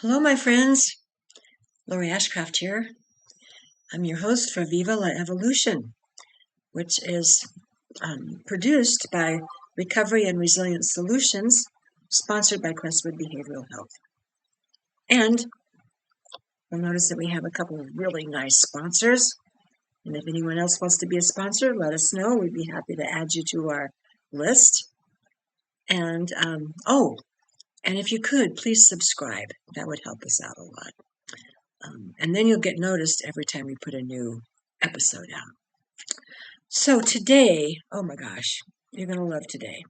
Hello, my friends. Lori Ashcraft here. I'm your host for Viva La Evolution, which is produced by Recovery and Resilience Solutions, sponsored by Crestwood Behavioral Health. And you'll notice that we have a couple of really nice sponsors. And if anyone else wants to be a sponsor, let us know. We'd be happy to add you to our list. And and if you could, please subscribe. That would help us out a lot. And then you'll get noticed every time we put a new episode out. So today, oh my gosh, you're going to love today.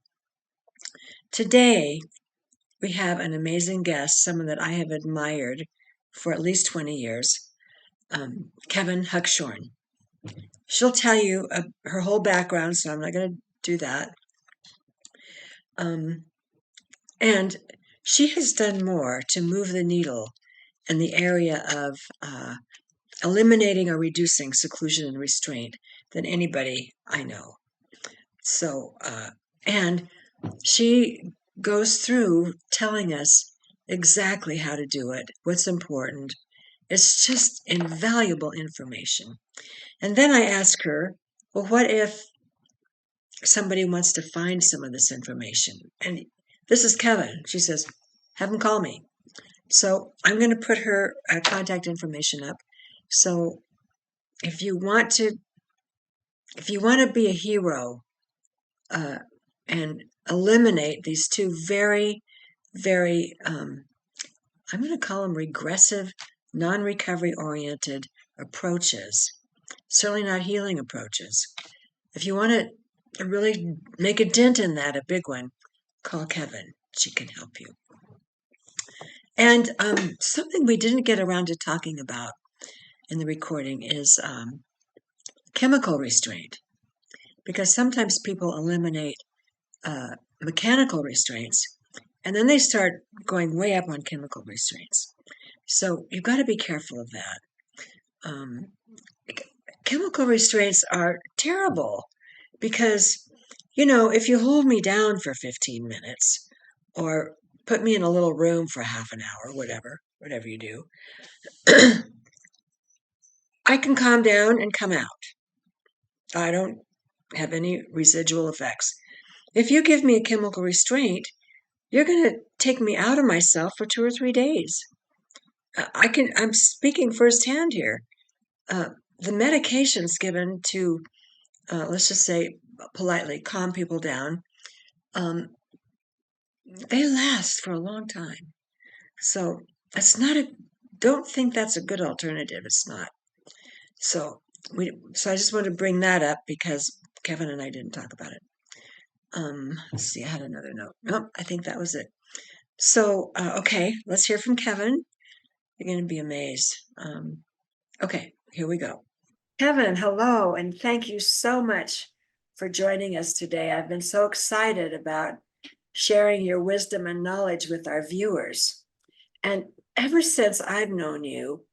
Today, we have an amazing guest, someone that I have admired for at least 20 years, Kevin Huckshorn. She'll tell you her whole background, so I'm not going to do that. And she has done more to move the needle in the area of eliminating or reducing seclusion and restraint than anybody I know. So, and she goes through telling us exactly how to do it, what's important. It's just invaluable information. And then I ask her, well, what if somebody wants to find some of this information? And this is Kevin. She says, have him call me. So I'm going to put her contact information up. So if you want to be a hero and eliminate these two very, very, I'm going to call them regressive, non-recovery oriented approaches, certainly not healing approaches. If you want to really make a dent in that, a big one, call Kevin. She can help you. And something we didn't get around to talking about in the recording is chemical restraint, because sometimes people eliminate mechanical restraints, and then they start going way up on chemical restraints. So you've got to be careful of that. Chemical restraints are terrible because, if you hold me down for 15 minutes or put me in a little room for half an hour, whatever you do, I can calm down and come out. I don't have any residual effects. If you give me a chemical restraint, you're going to take me out of myself for 2 or 3 days. I'm speaking firsthand here. The medications given to, let's just say politely, calm people down, they last for a long time. So don't think that's a good alternative. It's not. So I just wanted to bring that up because Kevin and I didn't talk about it. Let's see, I had another note. Nope, I think that was it. So, okay, let's hear from Kevin. You're going to be amazed. Okay, here we go. Kevin, hello, and thank you so much for joining us today. I've been so excited about sharing your wisdom and knowledge with our viewers. And ever since I've known you,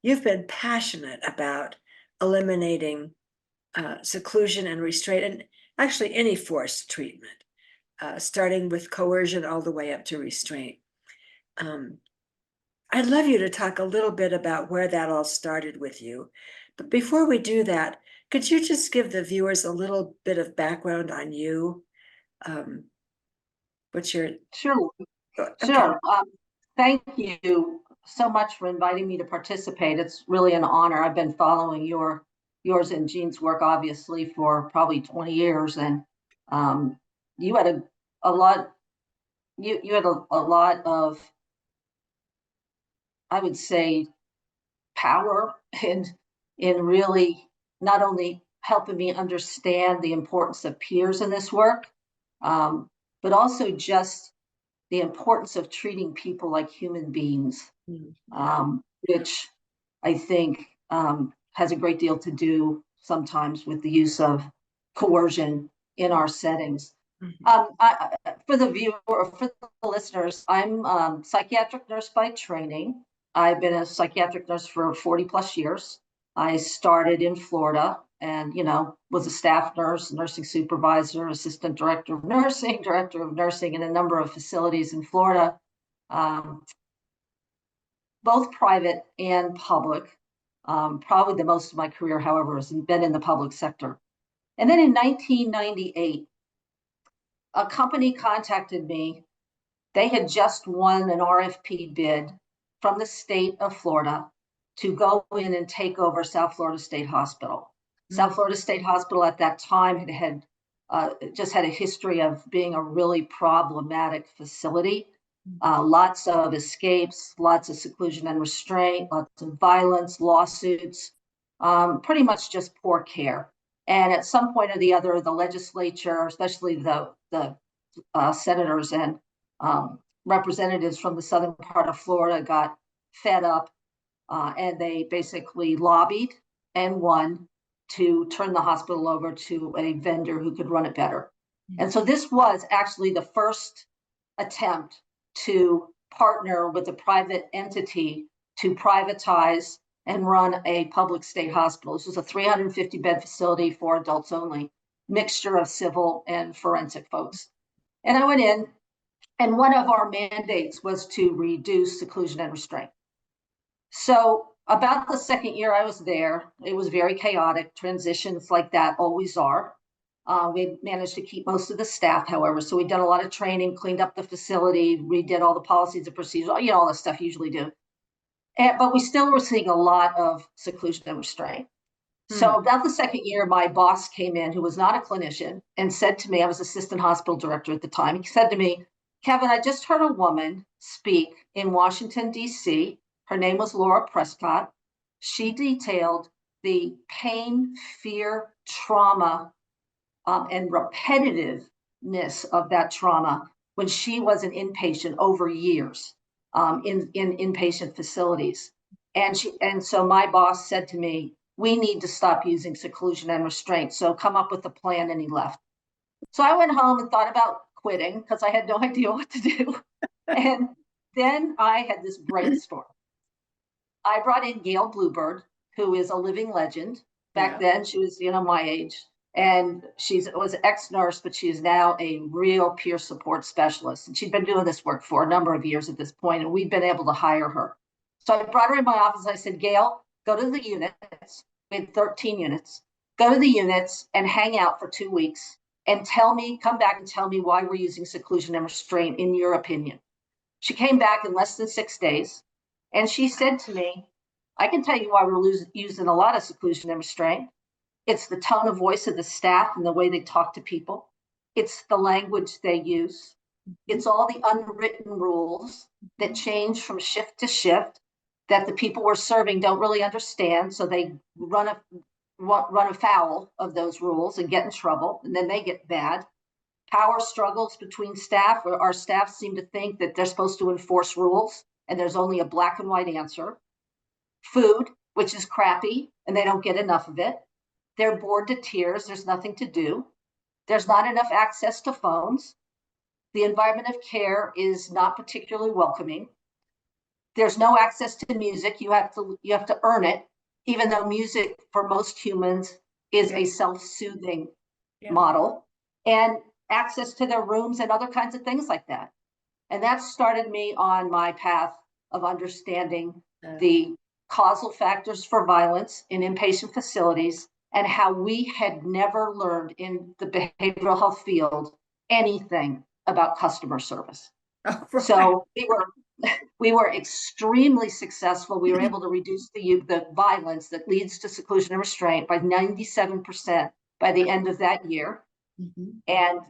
you've been passionate about eliminating seclusion and restraint, and actually any forced treatment, starting with coercion all the way up to restraint. I'd love you to talk a little bit about where that all started with you. But before we do that, could you just give the viewers a little bit of background on you? What's your... Sure. Okay. Sure. Thank you so much for inviting me to participate. It's really an honor. I've been following yours and Jean's work, obviously, for probably 20 years. And you had a lot, you had a lot of, I would say, power in really not only helping me understand the importance of peers in this work, but also just the importance of treating people like human beings, which I think has a great deal to do sometimes with the use of coercion in our settings. For the viewer, for the listeners, I'm a psychiatric nurse by training. I've been a psychiatric nurse for 40 plus years. I started in Florida and, was a staff nurse, nursing supervisor, assistant director of nursing in a number of facilities in Florida. both private and public. Probably the most of my career, however, has been in the public sector. And then in 1998, a company contacted me. They had just won an RFP bid from the state of Florida to go in and take over South Florida State Hospital. South Florida State Hospital at that time had just had a history of being a really problematic facility. Lots of escapes, lots of seclusion and restraint, lots of violence, lawsuits, pretty much just poor care. And at some point or the other, the legislature, especially the senators and representatives from the southern part of Florida, got fed up, and they basically lobbied and won to turn the hospital over to a vendor who could run it better. And so this was actually the first attempt to partner with a private entity to privatize and run a public state hospital. This was a 350-bed facility for adults only, mixture of civil and forensic folks. And I went in, and one of our mandates was to reduce seclusion and restraint. So about the second year I was there, it was very chaotic. Transitions like that always are. We managed to keep most of the staff, however, so we'd done a lot of training, cleaned up the facility, redid all the policies and procedures, all the stuff you usually do. But we still were seeing a lot of seclusion and restraint. So about the second year, my boss came in, who was not a clinician, and said to me, I was assistant hospital director at the time. He said to me, Kevin, I just heard a woman speak in Washington, D.C. Her name was Laura Prescott. She detailed the pain, fear, trauma, and repetitiveness of that trauma when she was an inpatient over years in inpatient facilities. And so my boss said to me, we need to stop using seclusion and restraint. So come up with a plan, and he left. So I went home and thought about quitting because I had no idea what to do. And then I had this brainstorm. I brought in Gail Bluebird, who is a living legend. Back then, she was, my age. And she was an ex-nurse, but she is now a real peer support specialist. And she'd been doing this work for a number of years at this point, and we'd been able to hire her. So I brought her in my office. I said, Gail, go to the units. We had 13 units. Go to the units and hang out for 2 weeks and come back and tell me why we're using seclusion and restraint in your opinion. She came back in less than 6 days, and she said to me, I can tell you why we're using a lot of seclusion and restraint. It's the tone of voice of the staff and the way they talk to people. It's the language they use. It's all the unwritten rules that change from shift to shift that the people we're serving don't really understand. So they run afoul of those rules and get in trouble, and then they get bad. Power struggles between staff, or our staff seem to think that they're supposed to enforce rules, and there's only a black and white answer. Food, which is crappy, and they don't get enough of it. They're bored to tears. There's nothing to do. There's not enough access to phones. The environment of care is not particularly welcoming. There's no access to music. You have to earn it, even though music for most humans is a self-soothing model, and access to their rooms and other kinds of things like that. And that started me on my path of understanding the causal factors for violence in inpatient facilities and how we had never learned in the behavioral health field anything about customer service. Oh, right. So we were extremely successful. We were able to reduce the violence that leads to seclusion and restraint by 97% by the end of that year. And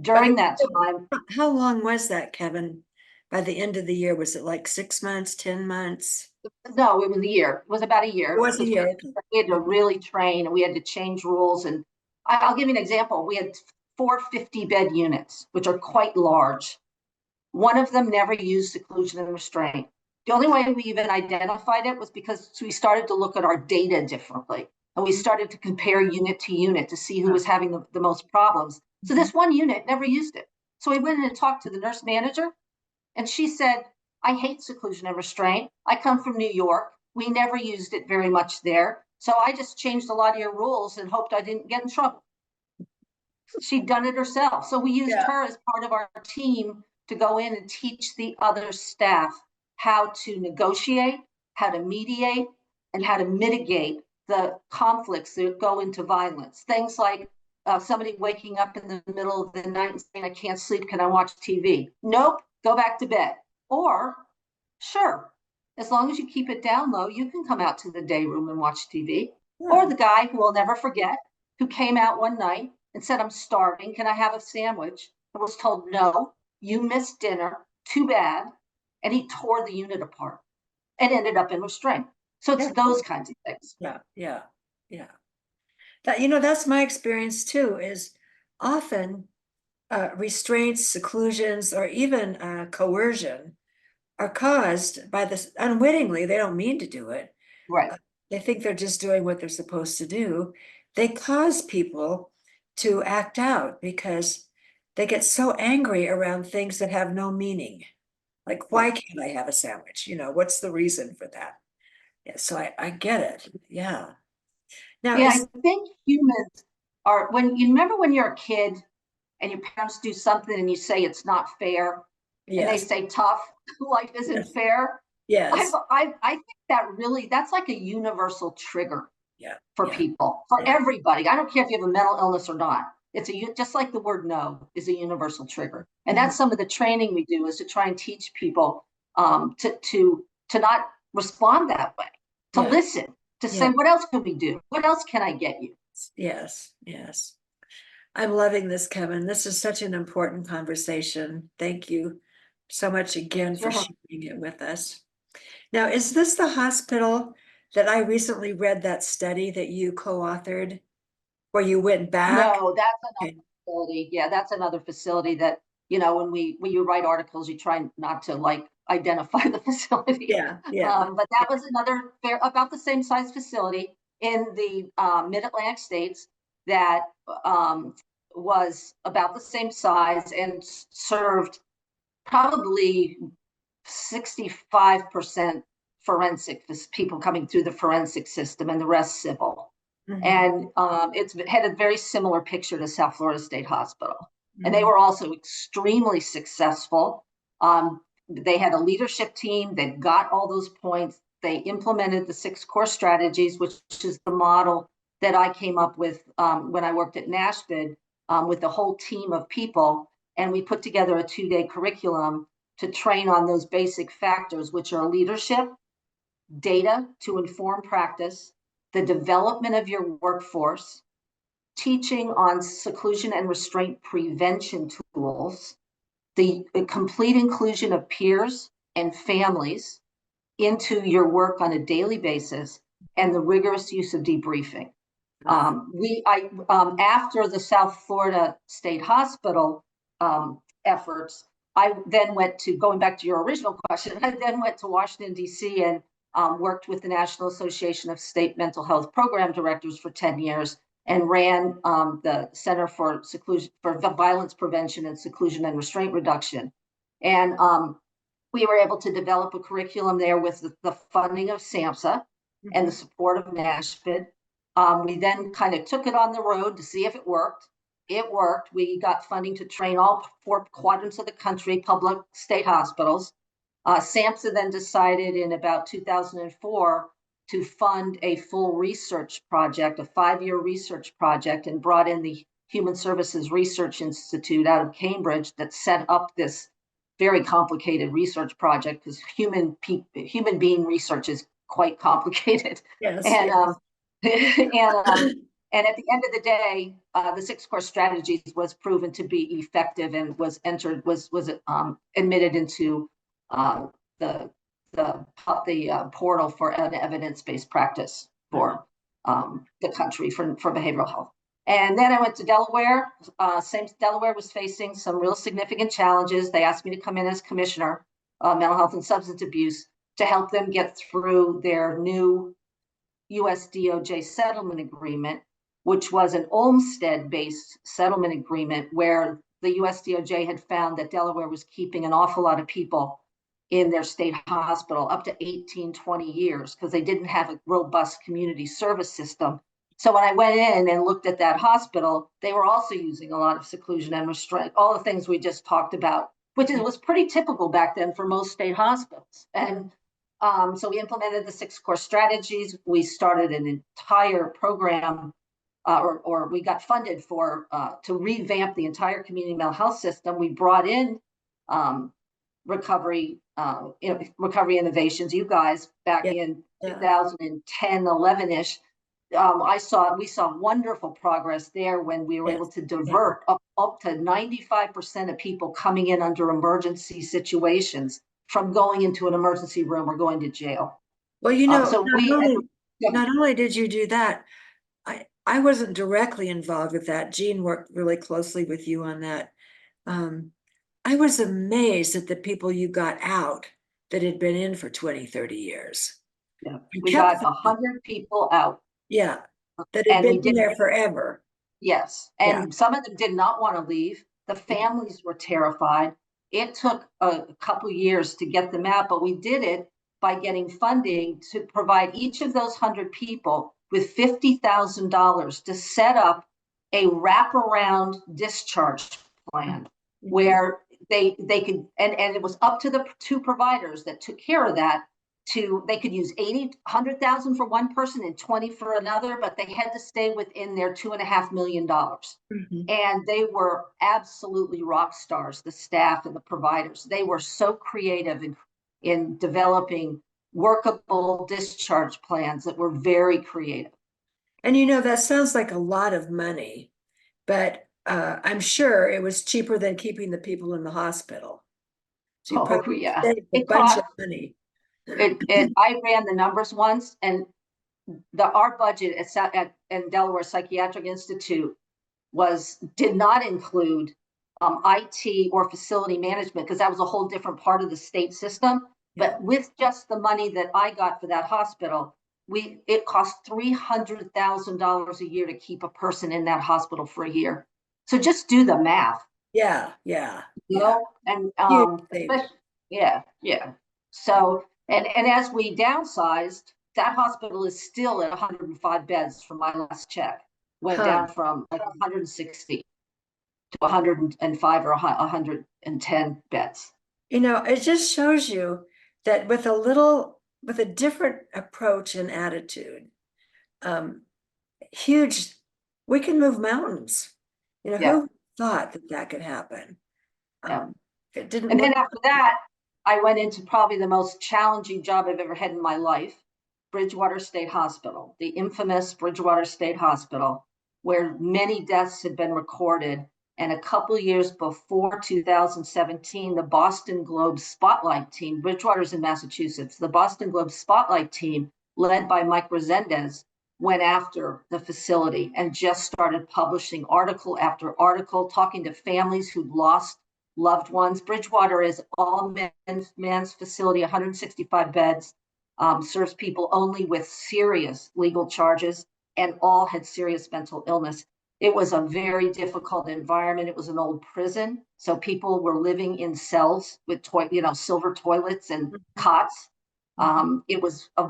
during that time. How long was that, Kevin? By the end of the year, was it like 6 months, 10 months? No, it was a year. It was about a year. It was a year. We had to really train, and we had to change rules. And I'll give you an example. We had 4 50-bed units, which are quite large. One of them never used seclusion and restraint. The only way we even identified it was because we started to look at our data differently. And we started to compare unit to unit to see who was having the most problems. So this one unit never used it. So we went in and talked to the nurse manager, and she said, I hate seclusion and restraint. I come from New York. We never used it very much there. So I just changed a lot of your rules and hoped I didn't get in trouble. She'd done it herself. So we used her as part of our team to go in and teach the other staff how to negotiate, how to mediate, and how to mitigate the conflicts that go into violence. Things like somebody waking up in the middle of the night and saying, I can't sleep, can I watch TV? Nope, go back to bed. Or, sure, as long as you keep it down low, you can come out to the day room and watch TV. Yeah. Or the guy who we'll never forget, who came out one night and said, I'm starving, can I have a sandwich? And was told, no, you missed dinner, too bad. And he tore the unit apart and ended up in restraint. So it's Yeah. those kinds of things. Yeah. Yeah. Yeah. That, that's my experience too, is often restraints, seclusions, or even coercion are caused by this unwittingly. They don't mean to do it. Right. They think they're just doing what they're supposed to do. They cause people to act out because they get so angry around things that have no meaning. Like, why can't I have a sandwich? What's the reason for that? Yeah, so I get it. Yeah. Now, Yeah, I think humans are, when you remember when you're a kid and your parents do something and you say it's not fair, and they yes, say tough, life isn't yes, fair. yes, I think that's like a universal trigger yeah, for yeah, people, for yeah, everybody. I don't care if you have a mental illness or not. Just like the word no is a universal trigger. And mhm, that's some of the training we do, is to try and teach people to not respond that way, to yeah, listen, to yeah, say, what else can we do? What else can I get you? yes, yes. I'm loving this, Kevin. This is such an important conversation. Thank you so much again for Sure. sharing it with us. Now, is this the hospital that I recently read that study that you co-authored, where you went back? No, that's another Okay. facility. Yeah, that's another facility that, when you write articles, you try not to like identify the facility. Yeah, yeah, But that was another about the same size facility in the mid-Atlantic states that was about the same size and served probably 65% forensic people coming through the forensic system, and the rest civil. mhm, And it's had a very similar picture to South Florida State Hospital. And they mhm, were also extremely successful. They had a leadership team that got all those points. They implemented the 6 core strategies, which is the model that I came up with when I worked at NASPID, with a whole team of people. And we put together a 2-day curriculum to train on those basic factors, which are leadership, data to inform practice, the development of your workforce, teaching on seclusion and restraint prevention tools, the complete inclusion of peers and families into your work on a daily basis, and the rigorous use of debriefing. uh, After the South Florida State Hospital efforts, I then went to, going back to your original question, I then went to Washington, D.C. and worked with the National Association of State Mental Health Program Directors for 10 years and ran the Center for Violence Prevention and Seclusion and Restraint Reduction. And we were able to develop a curriculum there with the funding of SAMHSA and the mhm, support of NASPID. We then kind of took it on the road to see if it worked. It worked. We got funding to train all 4 quadrants of the country, public state hospitals. SAMHSA then decided in about 2004 to fund a full research project, a 5-year research project, and brought in the Human Services Research Institute out of Cambridge that set up this very complicated research project, because human being research is quite complicated. yes, And yes. and at the end of the day, the 6 core strategies was proven to be effective and was admitted into uh, the portal for an evidence-based practice for the country for behavioral health. And then I went to Delaware. Delaware was facing some real significant challenges. They asked me to come in as commissioner, mental health and substance abuse, to help them get through their new US DOJ settlement agreement, which was an Olmstead-based settlement agreement where the US DOJ had found that Delaware was keeping an awful lot of people in their state hospital up to 18, 20 years because they didn't have a robust community service system. So when I went in and looked at that hospital, they were also using a lot of seclusion and restraint, all the things we just talked about which was pretty typical back then for most state hospitals. And so we implemented the 6 core strategies. We started an entire program, or we got funded for to revamp the entire community mental health system. We brought in recovery innovations. You guys back in 2010, 11-ish. We saw wonderful progress there when we were able to divert up to 95% of people coming in under emergency situations from going into an emergency room or going to jail. Well, not only did you do that, I wasn't directly involved with that. Jean worked really closely with you on that. I was amazed at the people you got out that had been in for 20, 30 years. Yeah, we got 100 people out. Yeah, that had been there forever. Yes, and some of them did not want to leave. The families were terrified. It took a couple years to get them out, but we did it by getting funding to provide each of those 100 people with $50,000 to set up a wraparound discharge plan where they could, and it was up to the 2 providers that took care of that. They could use 100,000 for one person and 20 for another, but they had to stay within their $2.5 million. And they were absolutely rock stars, the staff and the providers. They were so creative in developing workable discharge plans that were very creative. And that sounds like a lot of money, but I'm sure it was cheaper than keeping the people in the hospital. So you probably saved a bunch of money. I ran the numbers once, and our budget at Delaware Psychiatric Institute did not include IT or facility management, because that was a whole different part of the state system. But with just the money that I got for that hospital, it cost $300,000 a year to keep a person in that hospital for a year. So just do the math. Yeah. And So and as we downsized, that hospital is still at 105 beds from my last check. Went down from like 160 to 105 or 110 beds. It just shows you that with a different approach and attitude, we can move mountains. Who thought that could happen? It didn't. And then after that, I went into probably the most challenging job I've ever had in my life, Bridgewater State Hospital, the infamous Bridgewater State Hospital, where many deaths had been recorded. And a couple years before 2017, the Boston Globe Spotlight team, Bridgewater's in Massachusetts, the Boston Globe Spotlight team, led by Mike Resendez, went after the facility and just started publishing article after article, talking to families who'd lost loved ones. Bridgewater is all men's facility, 165 beds, serves people only with serious legal charges, and all had serious mental illness. It was a very difficult environment. It was an old prison, so people were living in cells with silver toilets and cots. It is a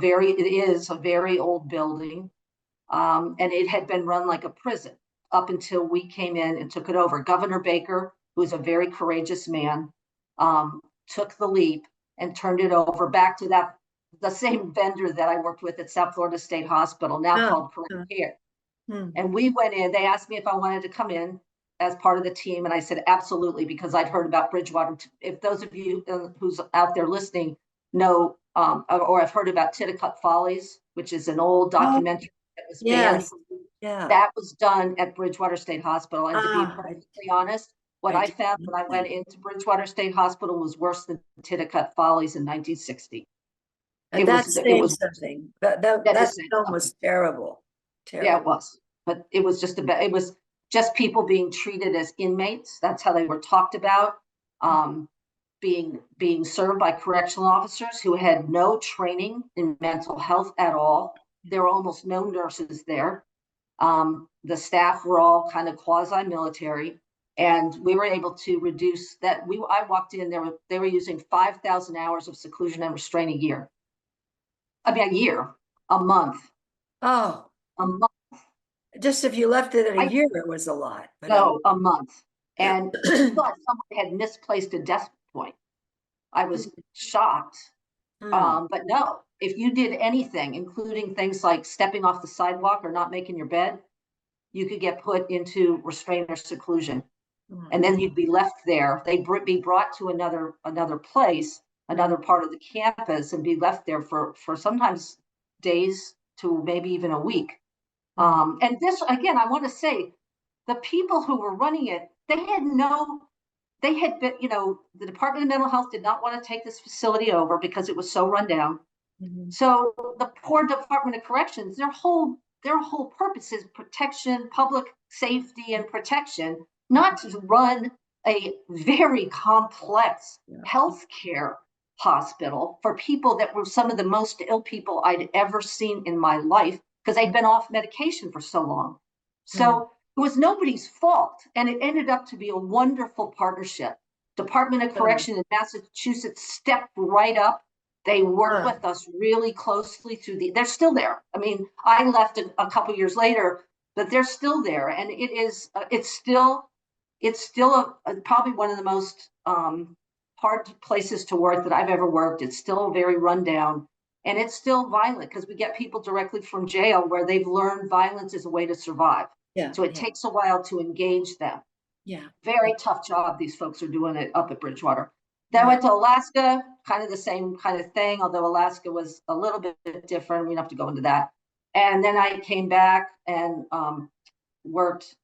very old building, and it had been run like a prison up until we came in and took it over. Governor Baker, who's a very courageous man, took the leap and turned it over back to the same vendor that I worked with at South Florida State Hospital, now called Correct Care. And we went in. They asked me if I wanted to come in as part of the team, and I said absolutely, because I'd heard about Bridgewater. If those of you who's out there listening know, or have heard about Titicut Follies, which is an old documentary that was banned. That was done at Bridgewater State Hospital. And to be perfectly honest, what I found when I went into Bridgewater State Hospital was worse than Titicut Follies in 1960. And that's saying something. That film was terrible. Yeah, it was. But it was just people being treated as inmates. That's how they were talked about. Being served by correctional officers who had no training in mental health at all. There were almost no nurses there. The staff were all kind of quasi-military, and we were able to reduce that. I walked in, they were using 5,000 hours of seclusion and restraint a year. A month. Oh, a month. Just if you left it in a year, it was a lot. No, a month. And somebody had misplaced a point. I was shocked. Mm. But no, if you did anything, including things like stepping off the sidewalk or not making your bed, you could get put into restraint or seclusion. And then you'd be left there. They'd be brought to another place, another part of the campus, and be left there for sometimes days to maybe even a week. And this, again, I want to say, the people who were running it, they had been, the Department of Mental Health did not want to take this facility over because it was so run down. So the poor Department of Corrections, their whole purpose is protection, public safety and protection, not to run a very complex healthcare hospital for people that were some of the most ill people I'd ever seen in my life because they'd been off medication for so long. So it was nobody's fault. And it ended up to be a wonderful partnership. Department of Correction in Massachusetts stepped right up. They worked with us really closely through they're still there. I mean, I left a couple years later, but they're still there. And it's still probably one of the most hard places to work that I've ever worked. It's still very rundown and it's still violent because we get people directly from jail where they've learned violence is a way to survive. So it takes a while to engage them. Very tough job these folks are doing it up at Bridgewater. Then I went to Alaska, kind of the same kind of thing, although Alaska was a little bit different. We don't have to go into that. And then I came back and worked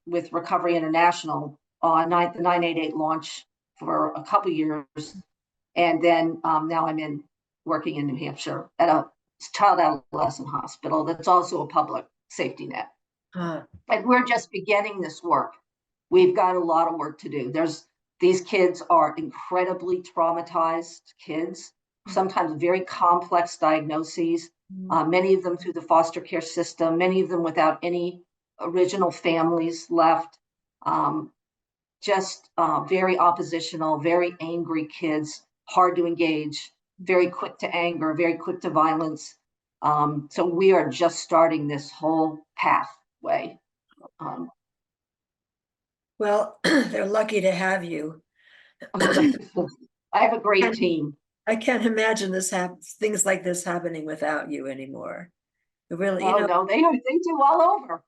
with Recovery International on the 988 launch for a couple years. And then now I'm working in New Hampshire at a child adolescent hospital that's also a public safety net. And we're just beginning this work. We've got a lot of work to do. These kids are incredibly traumatized kids, sometimes very complex diagnoses, many of them through the foster care system, many of them without any original families left, just very oppositional, very angry kids, hard to engage, very quick to anger, very quick to violence. So we are just starting this whole pathway. Well, they're lucky to have you. I have a great team. I can't imagine things like this happening without you anymore. It really, No, they do all over.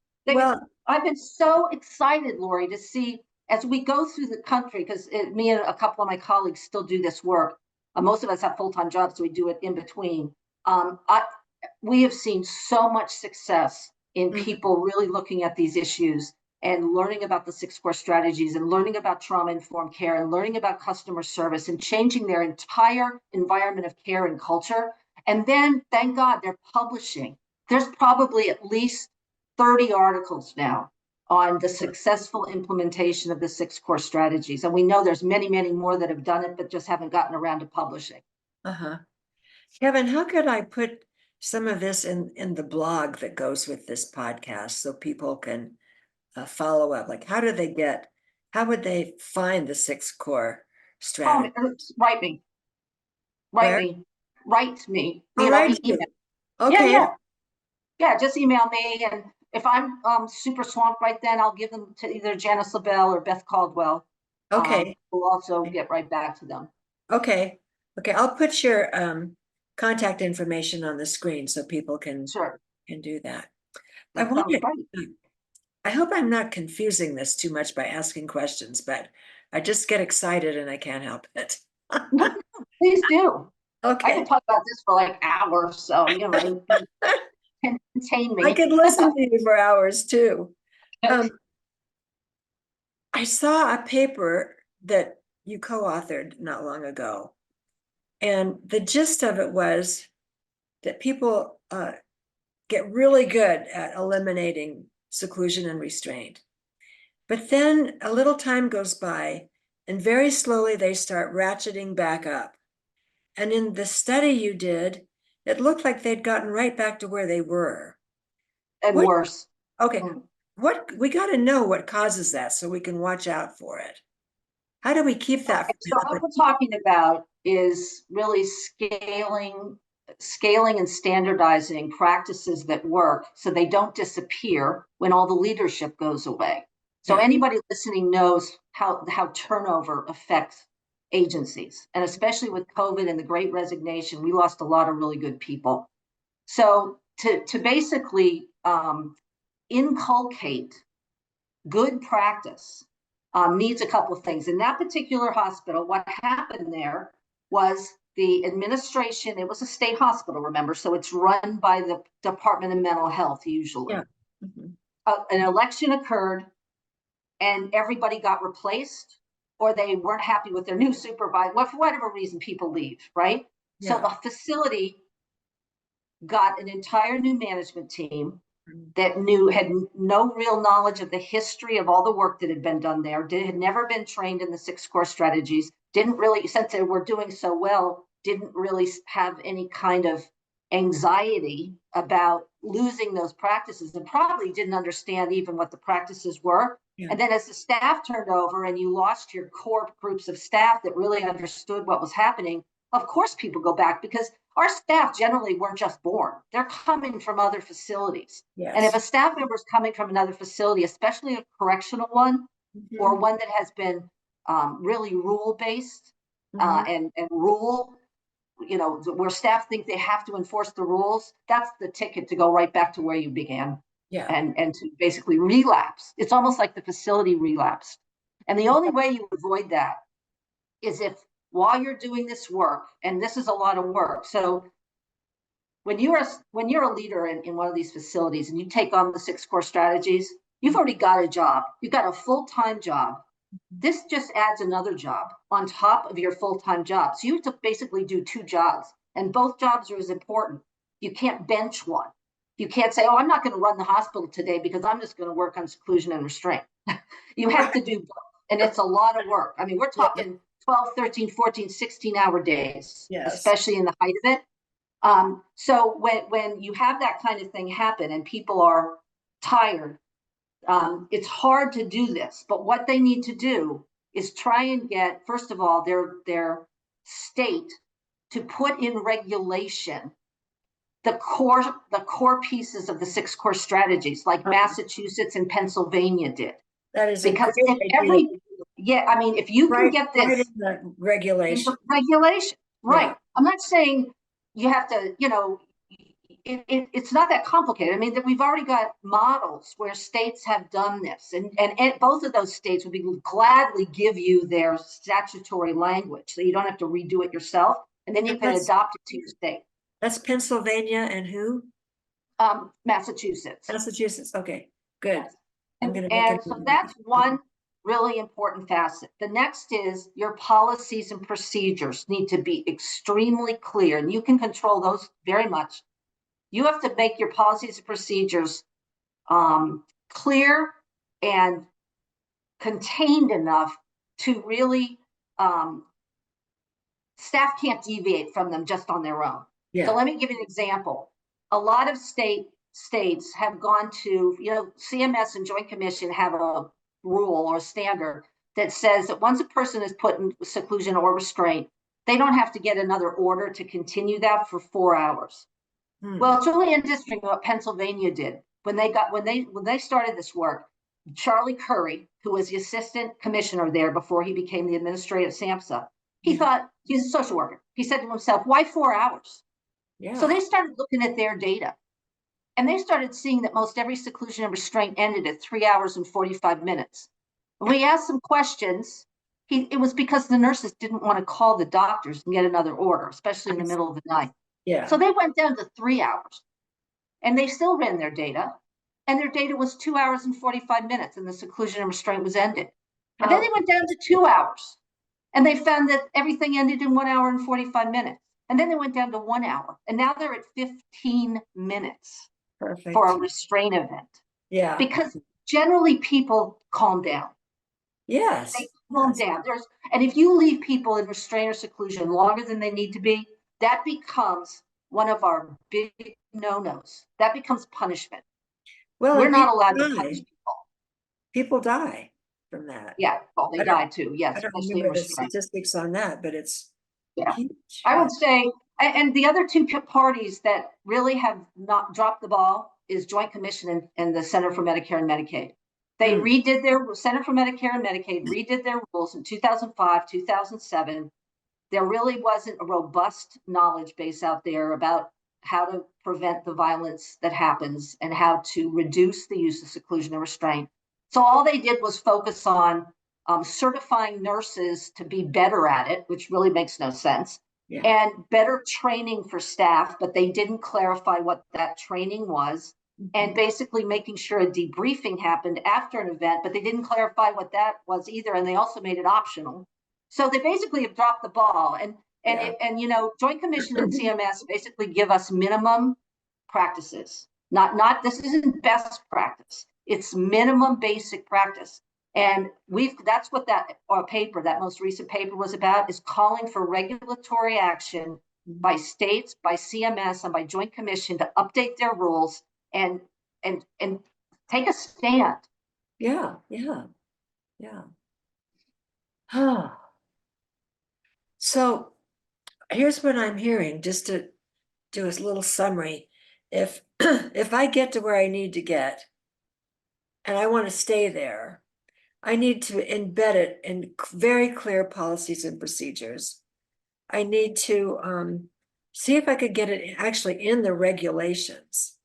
I've been so excited, Lori, to see as we go through the country, because me and a couple of my colleagues still do this work. Most of us have full-time jobs, so we do it in between. We have seen so much success in people really looking at these issues and learning about the 6 core strategies and learning about trauma-informed care and learning about customer service and changing their entire environment of care and culture. And then, thank God, they're publishing. There's probably at least 30 articles now on the successful implementation of the 6 core strategies. And we know there's many, many more that have done it, but just haven't gotten around to publishing. Kevin, how could I put some of this in the blog that goes with this podcast so people can follow up? Like, how would they find the 6 core strategy? Write me. Write me. You. Okay. Yeah, just email me. And if I'm super swamped right then, I'll give them to either Janice LaBelle or Beth Caldwell. Okay. We'll also get right back to them. Okay. I'll put your contact information on the screen so people can do that. I hope I'm not confusing this too much by asking questions, but I just get excited and I can't help it. Please do. Okay. I can talk about this for like hours, so can contain me. I could listen to you for hours too. I saw a paper that you co-authored not long ago, and the gist of it was that people get really good at eliminating seclusion and restraint. But then a little time goes by and very slowly they start ratcheting back up. And in the study you did, it looked like they'd gotten right back to where they were. And worse. Okay. We got to know what causes that so we can watch out for it. How do we keep that? So what we're talking about is really scaling and standardizing practices that work so they don't disappear when all the leadership goes away. So anybody listening knows how turnover affects agencies. And especially with COVID and the Great Resignation, we lost a lot of really good people. So to basically inculcate good practice needs a couple of things. In that particular hospital, what happened there was the administration, it was a state hospital, remember, so it's run by the Department of Mental Health usually. Yeah. Mm-hmm. An election occurred and everybody got replaced, or they weren't happy with their new supervisor. Well, for whatever reason, people leave, right? Yeah. So the facility got an entire new management team that had no real knowledge of the history of all the work that had been done there, had never been trained in the 6 core strategies, didn't really, since they were doing so well, didn't really have any kind of anxiety about losing those practices, and probably didn't understand even what the practices were. Yeah. And then as the staff turned over and you lost your core groups of staff that really understood what was happening, of course people go back, because our staff generally weren't just born. They're coming from other facilities. Yes. And if a staff member is coming from another facility, especially a correctional one, or one that has been really rule-based and rule, where staff think they have to enforce the rules, that's the ticket to go right back to where you began. Yeah. And to basically relapse. It's almost like the facility relapsed. And the only way you avoid that is if, while you're doing this work, and this is a lot of work. So when you're a leader in one of these facilities and you take on the 6 core strategies, you've already got a job. You've got a full-time job. This just adds another job on top of your full-time job. So you have to basically do 2 jobs, and both jobs are as important. You can't bench one. You can't say, oh, I'm not going to run the hospital today because I'm just going to work on seclusion and restraint. You have to do both, and it's a lot of work. I mean, we're talking 12, 13, 14, 16-hour days, yes, especially in the height of it. So when you have that kind of thing happen and people are tired, it's hard to do this. But what they need to do is try and get, first of all, their state to put in regulation the core pieces of the 6 core strategies, like Massachusetts and Pennsylvania did. That is because if you can get this in the regulation, right? Yeah. I'm not saying you have to, it's not that complicated. I mean, that we've already got models where states have done this, and both of those states would gladly give you their statutory language, so you don't have to redo it yourself, and then you can adopt it to your state. That's Pennsylvania and who? Massachusetts. Massachusetts. Okay, good. Yes. So that's one really important facet. The next is your policies and procedures need to be extremely clear, and you can control those very much. You have to make your policies and procedures clear and contained enough to really, staff can't deviate from them just on their own. Yeah. So let me give you an example. A lot of states have gone to, CMS and Joint Commission have a rule or a standard that says that once a person is put in seclusion or restraint, they don't have to get another order to continue that for 4 hours. Well, it's really interesting what Pennsylvania did when they started this work. Charlie Curry, who was the assistant commissioner there before he became the administrator at SAMHSA, he thought, he's a social worker. He said to himself, why 4 hours? Yeah. So they started looking at their data, and they started seeing that most every seclusion and restraint ended at 3 hours and 45 minutes. When we asked some questions, it was because the nurses didn't want to call the doctors and get another order, especially in the middle of the night. Yeah. So they went down to 3 hours, and they still ran their data, and their data was 2 hours and 45 minutes, and the seclusion and restraint was ended. And then they went down to 2 hours, and they found that everything ended in 1 hour and 45 minutes. And then they went down to 1 hour, and now they're at 15 minutes. Perfect. For a restraint event. Yeah. Because generally people calm down. Yes. They calm down. And if you leave people in restraint or seclusion longer than they need to be, that becomes one of our big no-nos. That becomes punishment. Well, we're not allowed to punish people. People die from that. Yeah, well, they die too. Yes, I don't remember the statistics on that, but it's huge. I would say, and the other two parties that really have not dropped the ball is Joint Commission and the Center for Medicare and Medicaid. They redid their Center for Medicare and Medicaid redid their rules in 2005, 2007. There really wasn't a robust knowledge base out there about how to prevent the violence that happens and how to reduce the use of seclusion and restraint. So all they did was focus on certifying nurses to be better at it, which really makes no sense, and better training for staff, but they didn't clarify what that training was, and basically making sure a debriefing happened after an event, but they didn't clarify what that was either, and they also made it optional. So they basically have dropped the ball, and you know, Joint Commission and CMS basically give us minimum practices. Not this isn't best practice. It's minimum basic practice. And that's what that paper, that most recent paper was about, is calling for regulatory action by states, by CMS, and by Joint Commission to update their rules and take a stand. Yeah. So here's what I'm hearing, just to do a little summary. If if I get to where I need to get and I want to stay there, I need to embed it in very clear policies and procedures. I need to see if I could get it actually in the regulations.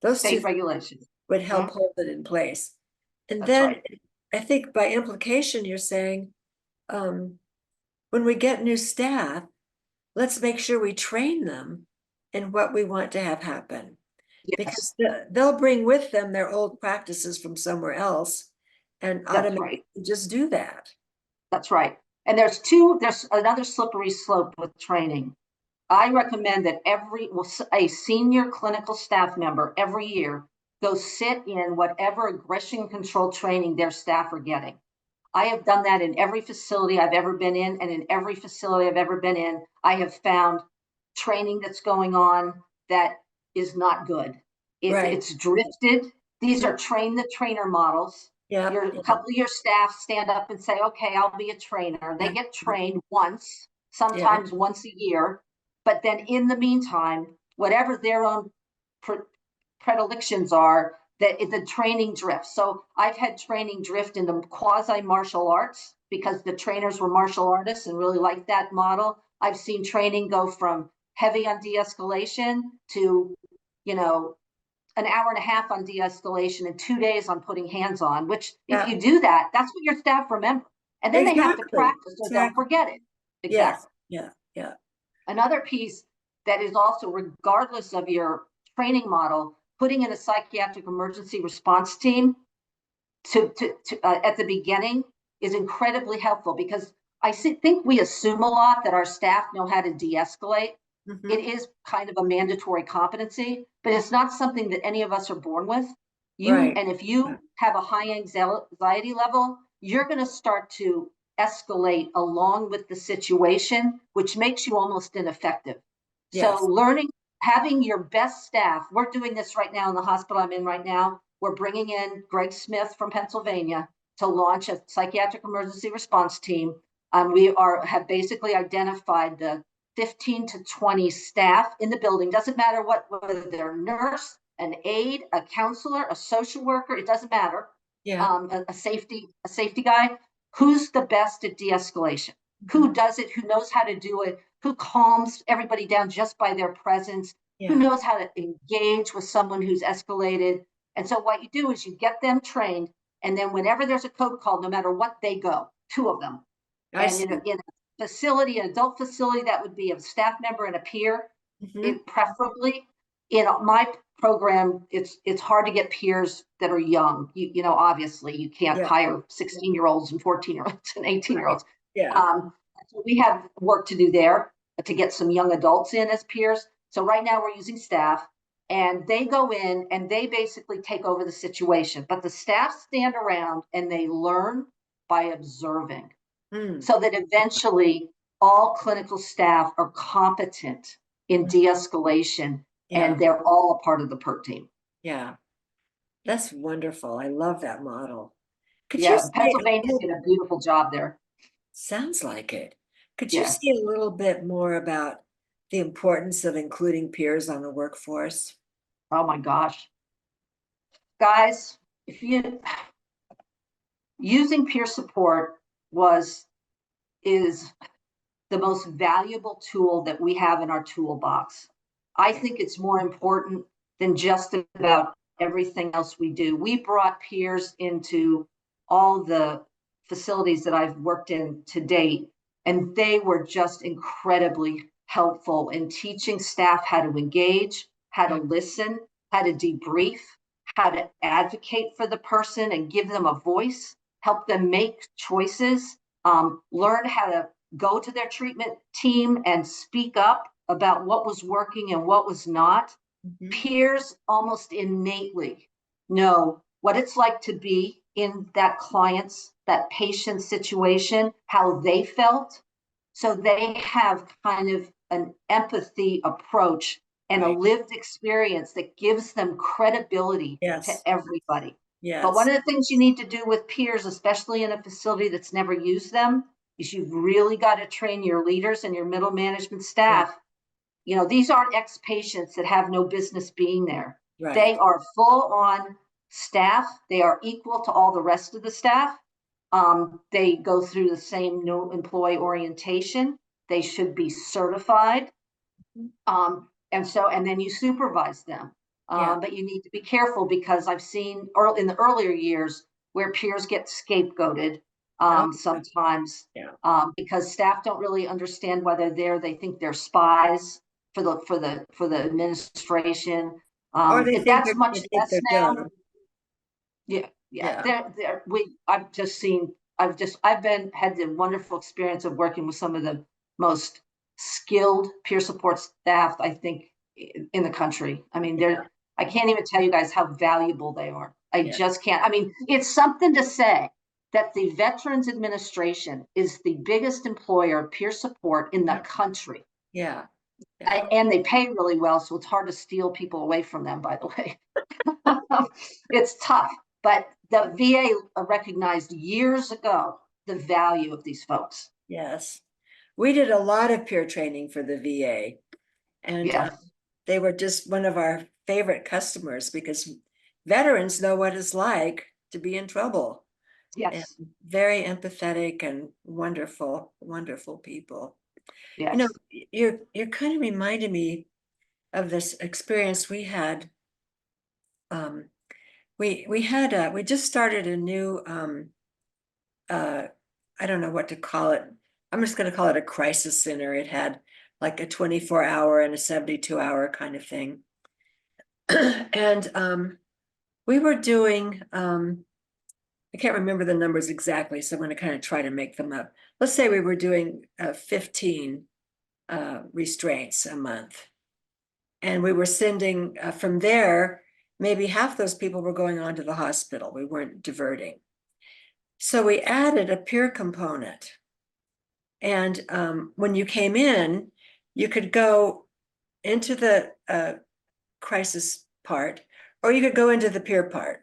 Those State two regulations would help hold it in place. And That's then right. I think by implication, you're saying, when we get new staff, let's make sure we train them in what we want to have happen. Because Yes, they'll bring with them their old practices from somewhere else and that's automatically right. just do that. That's right. And there's another slippery slope with training. I recommend that a senior clinical staff member every year go sit in whatever aggression control training their staff are getting. I have done that in every facility I've ever been in, and in every facility I've ever been in, I have found training that's going on that is not good. Right. It's drifted. These are train the trainer models. Yeah. A couple of your staff stand up and say, okay, I'll be a trainer. They get trained once, sometimes once a year. But then in the meantime, whatever their own predilections are, that the training drifts. So I've had training drift into quasi martial arts because the trainers were martial artists and really liked that model. I've seen training go from heavy on de-escalation to, you know, an hour and a half on de-escalation and 2 days on putting hands on, which if you do that, that's what your staff remember. And then they have to practice so don't forget it. Exactly. Yes. Yeah. Another piece that is also, regardless of your training model, putting in a psychiatric emergency response team at the beginning is incredibly helpful, because I think we assume a lot that our staff know how to de-escalate. It is kind of a mandatory competency, but it's not something that any of us are born with. And if you have a high anxiety level, you're going to start to escalate along with the situation, which makes you almost ineffective. So having your best staff, we're doing this right now in the hospital I'm in right now. We're bringing in Greg Smith from Pennsylvania to launch a psychiatric emergency response team. We have basically identified the 15 to 20 staff in the building. Doesn't matter whether they're a nurse, an aide, a counselor, a social worker, it doesn't matter. A safety guy. Who's the best at de-escalation? Who does it? Who knows how to do it? Who calms everybody down just by their presence? Who knows how to engage with someone who's escalated? And so what you do is you get them trained, and then whenever there's a code called, no matter what, they go, 2 of them. And in a facility, an adult facility, that would be a staff member and a peer. Preferably in my program, it's hard to get peers that are young. You know, obviously you can't hire 16-year-olds and 14-year-olds and 18-year-olds. So we have work to do there to get some young adults in as peers. So right now we're using staff, and they go in and they basically take over the situation. But the staff stand around and they learn by observing, so that eventually all clinical staff are competent in de-escalation, and they're all a part of the PERT team. Yeah, that's wonderful. I love that model. Could you say Pennsylvania did a beautiful job there. Sounds like it. Could you say a little bit more about the importance of including peers on the workforce? Oh my gosh. Guys, if you using peer support is the most valuable tool that we have in our toolbox. I think it's more important than just about everything else we do. We brought peers into all the facilities that I've worked in to date, and they were just incredibly helpful in teaching staff how to engage, how to listen, how to debrief, how to advocate for the person and give them a voice, help them make choices, learn how to go to their treatment team and speak up about what was working and what was not. Mhm. Peers almost innately know what it's like to be in that client's, that patient's situation, how they felt. So they have kind of an empathy approach and a Right. lived experience that gives them credibility Yes. to everybody. But one Yes. of the things you need to do with peers, especially in a facility that's never used them, is you've really got to train your leaders and your middle management Yeah. staff. You know, these aren't ex-patients that have no business being there. Right. They are full on staff. They are equal to all the rest of the staff. They go through the same new employee orientation. They should be certified. And then you supervise them. Yeah. But you need to be careful because I've seen in the earlier years where peers get scapegoated Oh, sometimes yeah. because staff don't really understand why they're there. They think they're spies for the administration. Or they think That's they much think less they're now. dumb. Yeah, yeah. Yeah. I've just seen. I've had the wonderful experience of working with some of the most skilled peer support staff I think in the country. I mean, Yeah. I can't even tell you guys how valuable they are. I Yeah. just can't. I mean, it's something to say that the Veterans Administration is the biggest employer of peer support in the country. Yeah. Yeah. And they pay really well, so it's hard to steal people away from them, by the way. It's tough, but the VA recognized years ago the value of these folks. Yes. We did a lot of peer training for the VA, and Yes, they were just one of our favorite customers because veterans know what it's like to be in trouble, and yes, very empathetic and wonderful, wonderful people. You know, yes. you're kind of reminding me of this experience we had. Um, we just started a new uh I don't know what to call it. I'm just going to call it a crisis center. It had like a 24-hour and a 72-hour kind of thing. And we were doing I can't remember the numbers exactly, so I'm going to kind of try to make them up. Let's say we were doing 15 restraints a month, and we were sending from there, maybe half those people were going on to the hospital. We weren't diverting. So we added a peer component. And when you came in, you could go into the crisis part, or you could go into the peer part.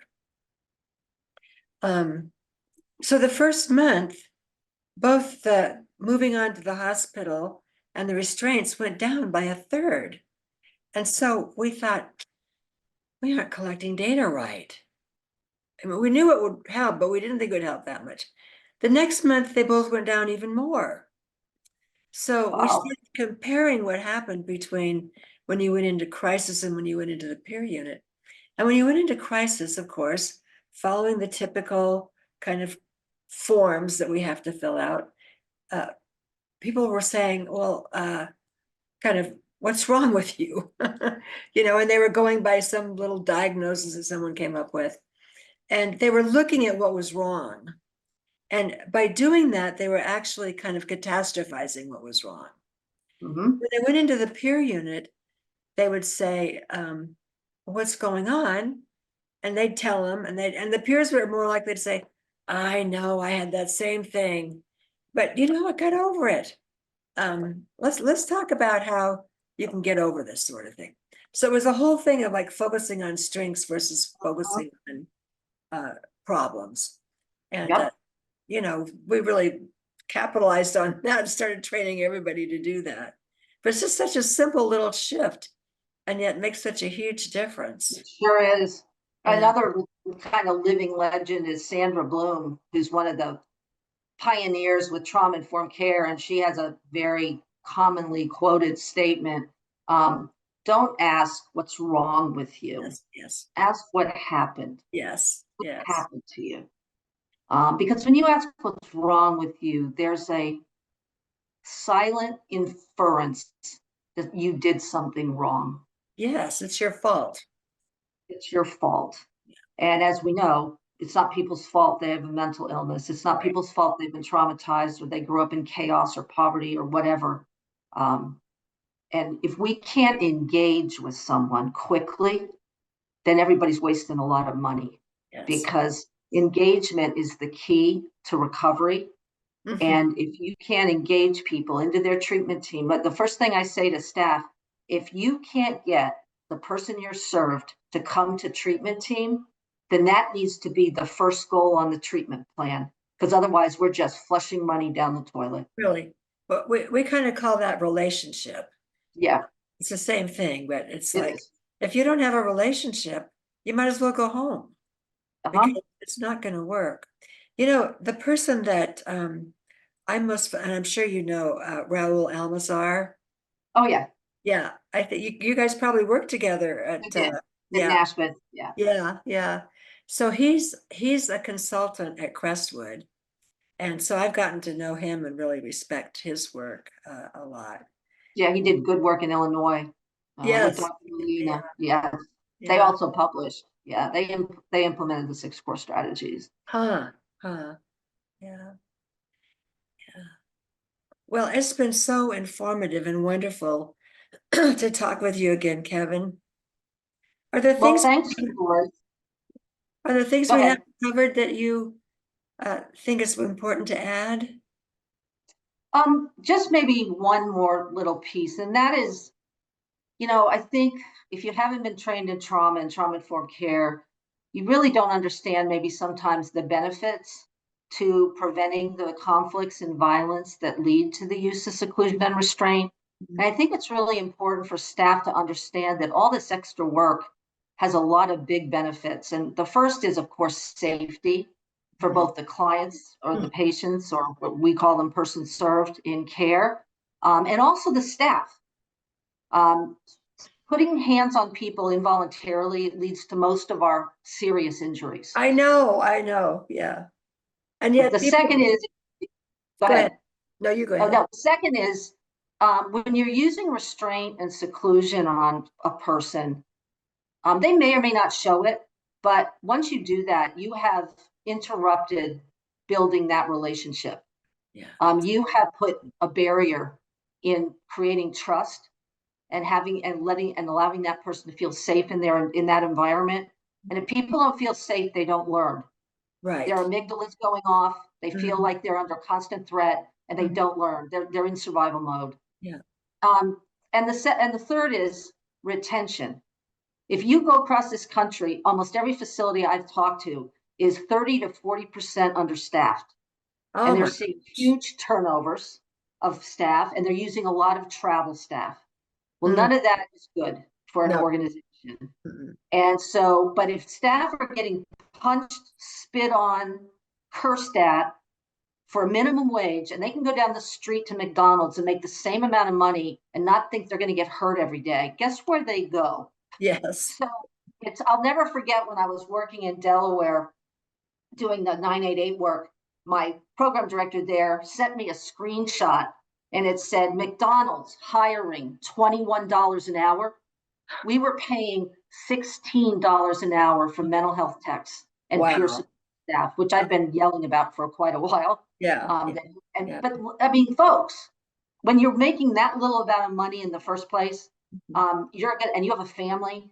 So the first month, both the moving on to the hospital and the restraints went down by a third. And so we thought, we aren't collecting data right. I mean, we knew it would help, but we didn't think it would help that much. The next month, they both went down even more. So we Wow. started comparing what happened between when you went into crisis and when you went into the peer unit. And when you went into crisis, of course, following the typical kind of forms that we have to fill out, people were saying, well, kind of, what's wrong with you? And they were going by some little diagnosis that someone came up with. And they were looking at what was wrong. And by doing that, they were actually kind of catastrophizing what was wrong. Mm-hmm. When they went into the peer unit, they would say, what's going on? And they'd tell them, and the peers were more likely to say, I know, I had that same thing, but I got over it. Let's talk about how you can get over this sort of thing. So it was a whole thing of like focusing on strengths versus focusing on problems. And Yep. we really capitalized on that and started training everybody to do that. But it's just such a simple little shift, and yet makes such a huge difference. It sure is. Yeah. Another kind of living legend is Sandra Bloom, who's one of the pioneers with trauma-informed care, and she has a very commonly quoted statement, um, don't ask what's wrong with you. Yes, yes, Ask what happened. yes, What yes, happened to you? Because when you ask what's wrong with you, there's a silent inference that you did something wrong. yes, it's your fault. It's your fault. And as we know, it's not people's fault they have a mental illness. It's not Right. people's fault they've been traumatized or they grew up in chaos or poverty or whatever. Um, and if we can't engage with someone quickly, then everybody's wasting a lot of money, Yes. because engagement is the key to recovery. Hmm. And if you can't engage people into their treatment team, but the first thing I say to staff, if you can't get the person you're served to come to treatment team, then that needs to be the first goal on the treatment plan, because otherwise we're just flushing money down the toilet. Really. But we kind of call that relationship. Yeah, It's the same thing, but it's it like is. if you don't have a relationship, you might as well go home Uh-huh. because it's not going to work. You know, the person that I must, and I'm sure you know, Raul Almazar. Oh yeah, Yeah, I think you guys probably work together we at, did at yeah, Nashville. Yeah. yeah, yeah. So he's a consultant at Crestwood, and so I've gotten to know him and really respect his work a lot. Yeah, he did good work in Illinois with Yes, Dr. yeah, Molina. Yeah, they yeah. also published. Yeah, they implemented the 6 core strategies. Huh, huh, yeah, yeah. Well, it's been so informative and wonderful to talk with you again, Kevin. Are there Well, things thanks, Doris. are there things Go we ahead. haven't covered that you think is important to add? Just maybe one more little piece, and that is, I think if you haven't been trained in trauma and trauma-informed care, you really don't understand maybe sometimes the benefits to preventing the conflicts and violence that lead to the use of seclusion and restraint. And I think it's really important for staff to understand that all this extra work has a lot of big benefits. And the first is, of course, safety for Mhm. both the clients or the Mhm. patients, or what we call them persons served in care, and also the staff. Um, Putting hands on people involuntarily leads to most of our serious injuries. I know, yeah. And But yet the people, second is, go go ahead. ahead. No, you go Oh, ahead. no, the second is, when you're using restraint and seclusion on a person, they may or may not show it, but once you do that, you have interrupted building that relationship. Yeah. You have put a barrier in creating trust and having and letting and allowing that person to feel safe in that environment. And if people don't feel safe, they don't learn. Their Right. amygdala's going off. They feel Mhm. like they're under constant threat, and they Mhm. don't learn. They're in survival mode. Yeah. Um, and the third is retention. If you go across this country, almost every facility I've talked to is 30 to 40% understaffed, Oh and they're my seeing gosh. huge turnovers of staff, and they're using a lot of travel staff. Well, Mm. none of that is good for an No. organization. Mm-mm. And so, but if staff are getting punched, spit on, cursed at for a minimum wage, and they can go down the street to McDonald's and make the same amount of money and not think they're going to get hurt every day, guess where they go? Yes. So I'll never forget when I was working in Delaware doing the 988 work, my program director there sent me a screenshot, and it said McDonald's hiring $21 an hour. We were paying $16 an hour for mental health techs and peer Wow. support staff, which I've been yelling about for quite a while. Yeah. Yeah. And Yeah. but I mean, folks, when you're making that little amount of money in the first place, Mhm. you're gonna and you have a family,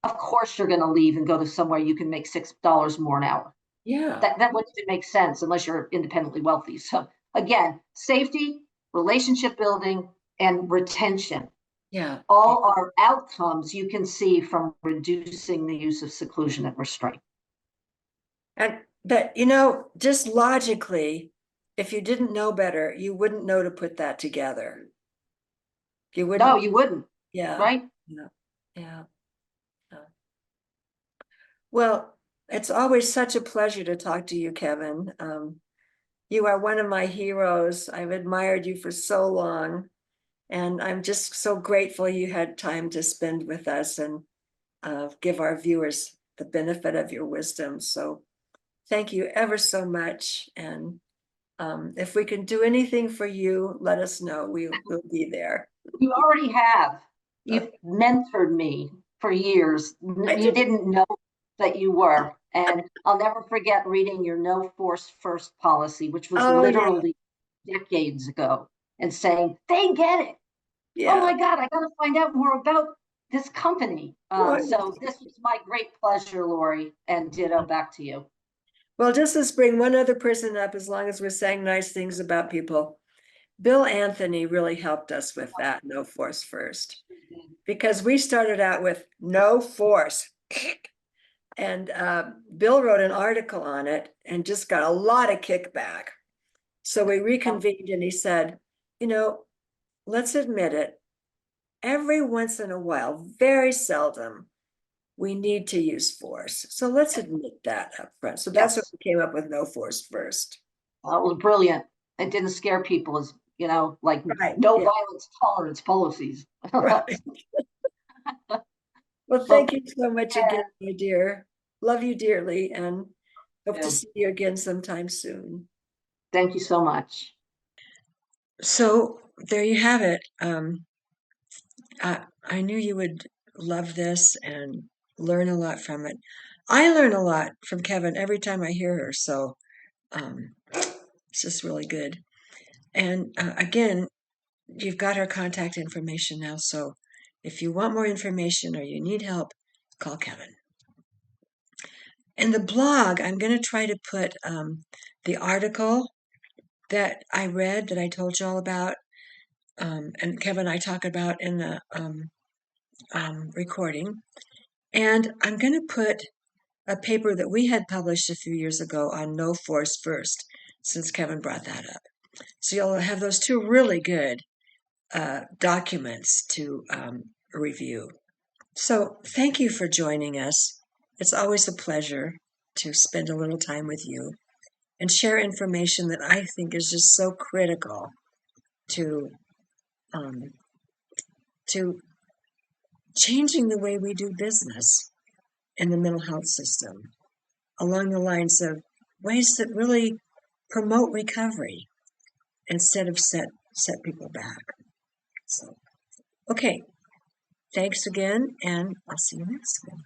of course you're gonna leave and go to somewhere you can make $6 more an hour. Yeah. That wouldn't make sense unless you're independently wealthy. So again, safety, relationship building, and retention Yeah. Yeah. all are outcomes you can see from reducing the use of seclusion and restraint. And but you know, just logically, if you didn't know better, you wouldn't know to put that together. You No, wouldn't. you wouldn't, Yeah. right? Yeah. Yeah. Yeah. Well, It's always such a pleasure to talk to you, Kevin. You are one of my heroes. I've admired you for so long, and I'm just so grateful you had time to spend with us and give our viewers the benefit of your wisdom. So thank you ever so much. And if we can do anything for you, let us know. We'll be there. You already have. Uh, You've mentored me for years. I You did. didn't know that you were. And I'll never forget reading your no force first policy, which was Oh yeah, literally decades ago, and saying, they get it. Oh yeah. my God, I got to find out more about this company. Well, So this was my great pleasure, Lori, and ditto back to you. well, just let's bring one other person up as long as we're saying nice things about people. Bill Anthony really helped us with that no force first because we started out with no force. And Bill wrote an article on it and just got a lot of kickback. So we reconvened and he said, you know, let's admit it, every once in a while, very seldom, we need to use force. So let's admit that up front. So that's what Yes, we came up with no force first. that was brilliant. It didn't scare people as, like Right. no Yeah. violence tolerance policies. Right. Well, Well, thank you so much again, my dear. Love you dearly and hope to yeah, see you again sometime soon. thank you so much. So there you have it. I knew you would love this and learn a lot from it. I learn a lot from Kevin every time I hear her, so it's just really good. And again, you've got her contact information now, so if you want more information or you need help, call Kevin. In the blog, I'm going to try to put the article that I read that I told you all about, and Kevin and I talk about in the recording. And I'm going to put a paper that we had published a few years ago on no force first, since Kevin brought that up. So you'll have those two really good documents to review. So thank you for joining us. It's always a pleasure to spend a little time with you and share information that I think is just so critical to um, to changing the way we do business in the mental health system along the lines of ways that really promote recovery instead of set people back. So, okay, thanks again, and I'll see you next time.